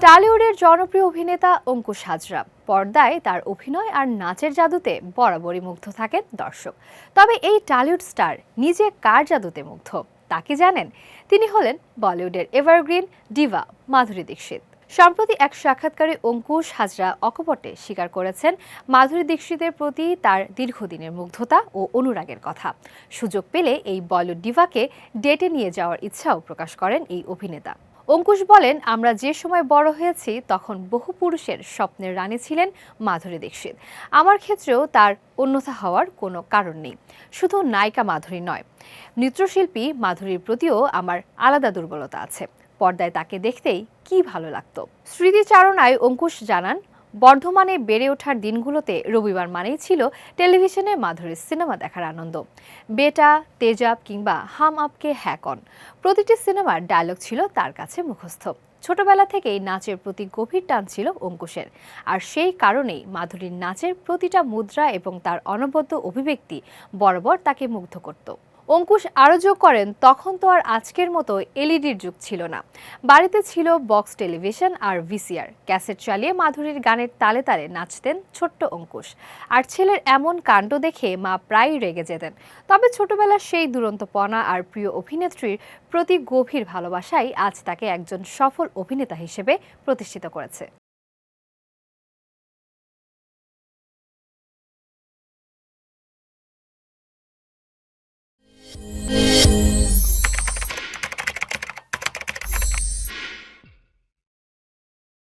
টলিউডের জনপ্রিয় অভিনেতা অঙ্কুশ হাজরা পর্দায় তার অভিনয় আর নাচের জাদুতে বরাবরই মুগ্ধ থাকেন দর্শক। তবে এই টলিউড স্টার নিজে কার জাদুতে মুগ্ধ তা কি জানেন? তিনি হলেন বলিউডের এভারগ্রিন ডিভা মাধুরী দীক্ষিত। সম্প্রতি এক সাক্ষাৎকারে অঙ্কুশ হাজরা অকপটে স্বীকার করেছেন মাধুরী দীক্ষিতের প্রতি তার দীর্ঘদিনের মুগ্ধতা ও অনুরাগের কথা। সুযোগ পেলে এই বলিউড ডিভাকে ডেটে নিয়ে যাওয়ার ইচ্ছাও প্রকাশ করেন এই অভিনেতা। অঙ্কুশ বলেন, আমরা যে সময় বড় হয়েছি তখন বহু পুরুষের স্বপ্নের রানী ছিলেন মাধুরী দীক্ষিত। আমার ক্ষেত্রেও তার অন্যথা হওয়ার কোনো কারণ নেই। শুধু নায়িকা মাধুরী নয়, নৃত্যশিল্পী মাধুরীর প্রতিও আমার আলাদা দুর্বলতা আছে। পর্দায় তাকে দেখতেই কি ভালো লাগতো। স্মৃতিচারণায় অঙ্কুশ জানান, বর্ধমানে বেড়ে ওঠার দিনগুলোতে রবিবার মানেই ছিল টেলিভিশনে মাধুরীর সিনেমা দেখার আনন্দ। বেটা, তেজাব কিংবা হাম আপকে হ্যাঁ কন, প্রতিটি সিনেমার ডায়লগ ছিল তার কাছে মুখস্থ। ছোটবেলা থেকেই নাচের প্রতি গভীর টান ছিল অঙ্কুশের, আর সেই কারণেই মাধুরীর নাচের প্রতিটা মুদ্রা এবং তার অনবদ্য অভিব্যক্তি বরাবর তাকে মুগ্ধ করত। অঙ্কুশ আরও যোগ করেন, তখন তো আর আজকের মতো এলইডির যুগ ছিল না। বাড়িতে ছিল বক্স টেলিভিশন আর ভিসিআর ক্যাসেট চালিয়ে মাধুরীর গানের তালে তালে নাচতেন ছোট্ট অঙ্কুশ। আর ছেলের এমন কাণ্ড দেখে মা প্রায়ই রেগে যেতেন। তবে ছোটবেলার সেই দুরন্তপনা আর প্রিয় অভিনেত্রীর প্রতি গভীর ভালোবাসাই আজ তাকে একজন সফল অভিনেতা হিসেবে প্রতিষ্ঠিত করেছে।